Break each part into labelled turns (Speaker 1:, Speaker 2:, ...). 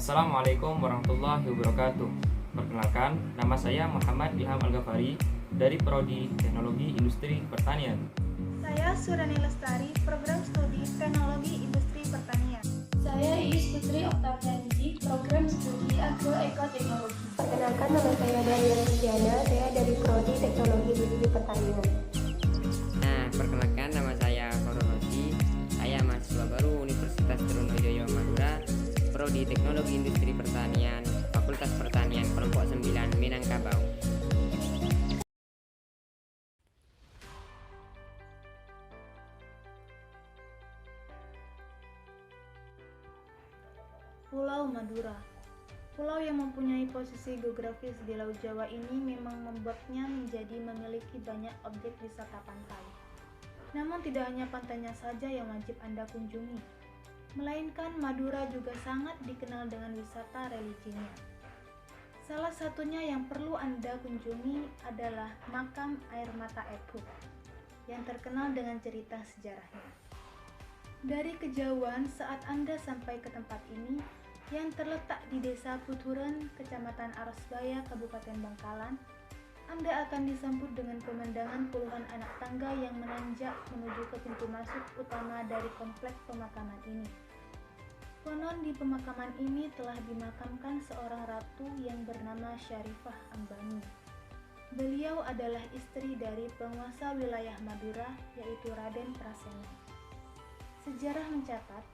Speaker 1: Assalamualaikum warahmatullahi wabarakatuh. Perkenalkan, nama saya Muhammad Ilham Al-Ghafari dari Prodi Teknologi Industri Pertanian.
Speaker 2: Saya Surani Lestari, Program Studi Teknologi Industri Pertanian.
Speaker 3: Saya Iis Putri Oktavianti, Program Studi Agroekoteknologi.
Speaker 4: Perkenalkan, nama saya Daniel Diana, saya dari Prodi Teknologi Industri Pertanian.
Speaker 5: Perkenalkan, nama saya Farul Rosi, saya mahasiswa baru Universitas Trunojoyo Madura, Prodi Teknologi Industri Pertanian, Fakultas Pertanian Kelompok 9 Minangkabau.
Speaker 2: Pulau Madura. Pulau yang mempunyai posisi geografis di Laut Jawa ini memang membuatnya menjadi memiliki banyak objek wisata pantai. Namun tidak hanya pantainya saja yang wajib Anda kunjungi, melainkan Madura juga sangat dikenal dengan wisata religinya. Salah satunya yang perlu Anda kunjungi adalah Makam Air Mata Epu, yang terkenal dengan cerita sejarahnya. Dari kejauhan saat Anda sampai ke tempat ini, yang terletak di Desa Puturen, Kecamatan Arosbaya, Kabupaten Bangkalan, Anda akan disambut dengan pemandangan puluhan anak tangga yang menanjak menuju ke pintu masuk utama dari kompleks pemakaman ini. Konon di pemakaman ini telah dimakamkan seorang ratu yang bernama Syarifah Ambani. Beliau adalah istri dari penguasa wilayah Madura, yaitu Raden Praseno. Sejarah mencatat,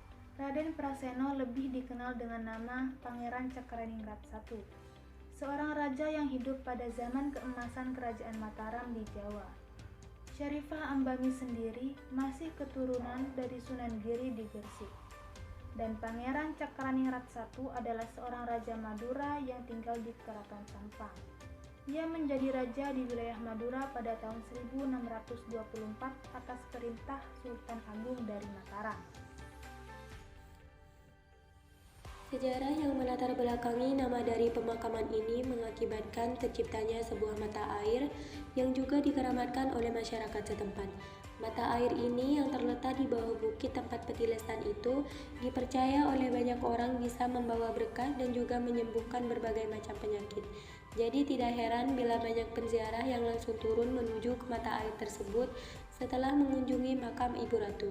Speaker 2: Raden Praseno lebih dikenal dengan nama Pangeran Cakraningrat I, seorang raja yang hidup pada zaman keemasan Kerajaan Mataram di Jawa. Syarifah Ambani sendiri masih keturunan dari Sunan Giri di Gresik. Dan Pangeran Cakraningrat I adalah seorang raja Madura yang tinggal di Keraton Sampang. Ia menjadi raja di wilayah Madura pada tahun 1624 atas perintah Sultan Agung dari Mataram.
Speaker 4: Sejarah yang melatar belakangi nama dari pemakaman ini mengakibatkan terciptanya sebuah mata air yang juga dikeramatkan oleh masyarakat setempat. Mata air ini yang terletak di bawah bukit tempat petilasan itu dipercaya oleh banyak orang bisa membawa berkah dan juga menyembuhkan berbagai macam penyakit. Jadi tidak heran bila banyak penziarah yang langsung turun menuju ke mata air tersebut setelah mengunjungi makam Ibu Ratu.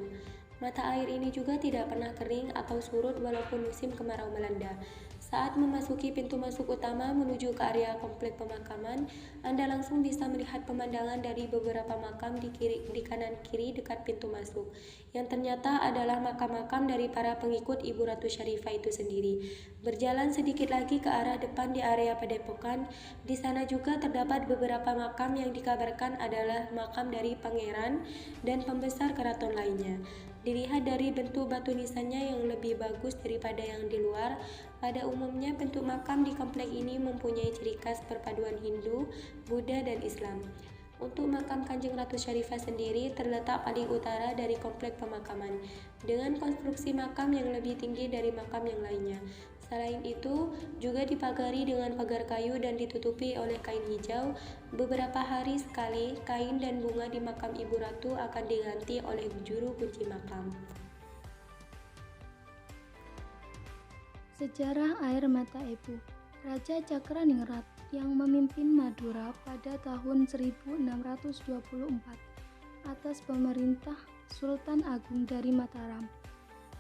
Speaker 4: Mata air ini juga tidak pernah kering atau surut walaupun musim kemarau melanda. Saat memasuki pintu masuk utama menuju ke area komplek pemakaman, Anda langsung bisa melihat pemandangan dari beberapa makam di kanan kiri dekat pintu masuk, yang ternyata adalah makam-makam dari para pengikut Ibu Ratu Syarifah itu sendiri. Berjalan sedikit lagi ke arah depan di area padepokan, di sana juga terdapat beberapa makam yang dikabarkan adalah makam dari pangeran dan pembesar keraton lainnya. Dilihat dari bentuk batu nisannya yang lebih bagus daripada yang di luar, pada umumnya bentuk makam di komplek ini mempunyai ciri khas perpaduan Hindu, Buddha, dan Islam. Untuk makam Kanjeng Ratu Syarifah sendiri terletak paling utara dari komplek pemakaman, dengan konstruksi makam yang lebih tinggi dari makam yang lainnya. Selain itu, juga dipagari dengan pagar kayu dan ditutupi oleh kain hijau. Beberapa hari sekali, kain dan bunga di makam Ibu Ratu akan diganti oleh juru kunci makam.
Speaker 3: Sejarah Air Mata Epu. Raja Cakraningrat yang memimpin Madura pada tahun 1624 atas pemerintah Sultan Agung dari Mataram.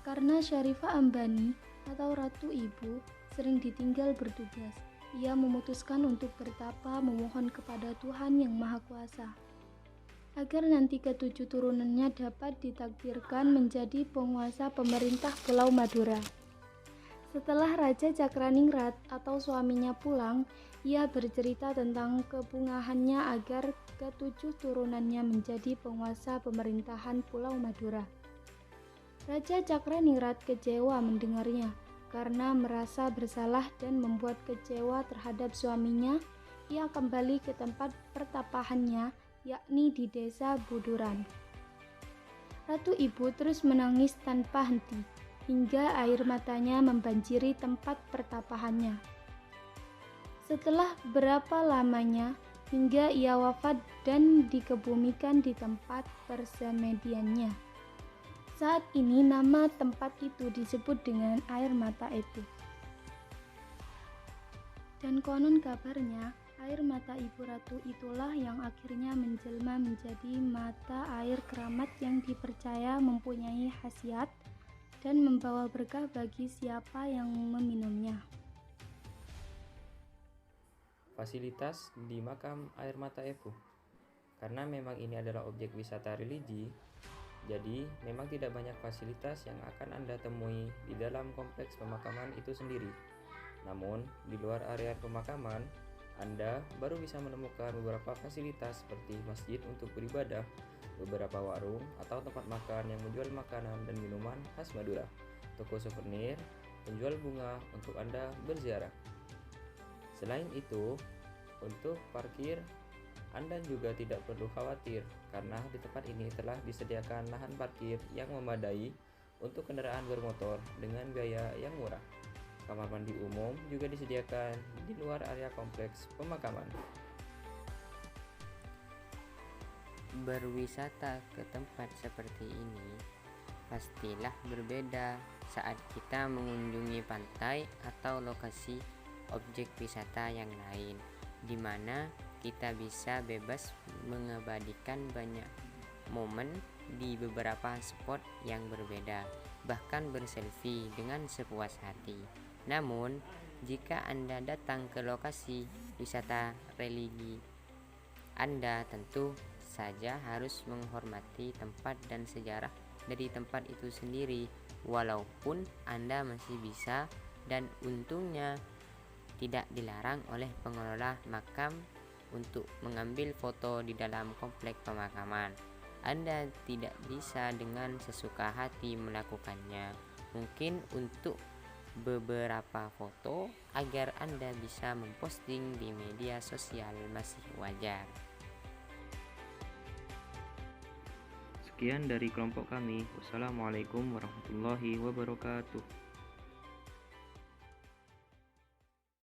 Speaker 3: Karena Syarifah Ambani atau Ratu Ibu sering ditinggal bertugas, ia memutuskan untuk bertapa memohon kepada Tuhan Yang Maha Kuasa agar nanti ketujuh turunannya dapat ditakdirkan menjadi penguasa pemerintah Pulau Madura. Setelah Raja Cakraningrat atau suaminya pulang, ia bercerita tentang kebungahannya agar ketujuh turunannya menjadi penguasa pemerintahan Pulau Madura. Raja Cakraningrat kecewa mendengarnya. Karena merasa bersalah dan membuat kecewa terhadap suaminya, ia kembali ke tempat pertapahannya, yakni di Desa Buduran. Ratu Ibu terus menangis tanpa henti, hingga air matanya membanjiri tempat pertapahannya. Setelah berapa lamanya, hingga ia wafat dan dikebumikan di tempat persemediannya. Saat ini nama tempat itu disebut dengan Air Mata Epu. Dan konon kabarnya, air mata Ibu Ratu itulah yang akhirnya menjelma menjadi mata air keramat yang dipercaya mempunyai khasiat dan membawa berkah bagi siapa yang meminumnya.
Speaker 1: Fasilitas di makam air mata Epu. Karena memang ini adalah objek wisata religi, jadi memang tidak banyak fasilitas yang akan Anda temui di dalam kompleks pemakaman itu sendiri. Namun, di luar area pemakaman, Anda baru bisa menemukan beberapa fasilitas seperti masjid untuk beribadah, beberapa warung atau tempat makan yang menjual makanan dan minuman khas Madura, toko souvenir, penjual bunga untuk Anda berziarah. Selain itu, untuk parkir, Anda juga tidak perlu khawatir karena di tempat ini telah disediakan lahan parkir yang memadai untuk kendaraan bermotor dengan biaya yang murah. Kamar mandi umum juga disediakan di luar area kompleks pemakaman.
Speaker 5: Berwisata ke tempat seperti ini pastilah berbeda saat kita mengunjungi pantai atau lokasi objek wisata yang lain, di mana kita bisa bebas mengabadikan banyak momen di beberapa spot yang berbeda, bahkan berselfie dengan sepuas hati. Namun, jika Anda datang ke lokasi wisata religi, Anda tentu saja harus menghormati tempat dan sejarah dari tempat itu sendiri, walaupun Anda masih bisa dan untungnya tidak dilarang oleh pengelola makam untuk mengambil foto di dalam komplek pemakaman. Anda tidak bisa dengan sesuka hati melakukannya. Mungkin untuk beberapa foto agar Anda bisa memposting di media sosial masih wajar.
Speaker 1: Sekian dari kelompok kami. Wassalamualaikum warahmatullahi wabarakatuh.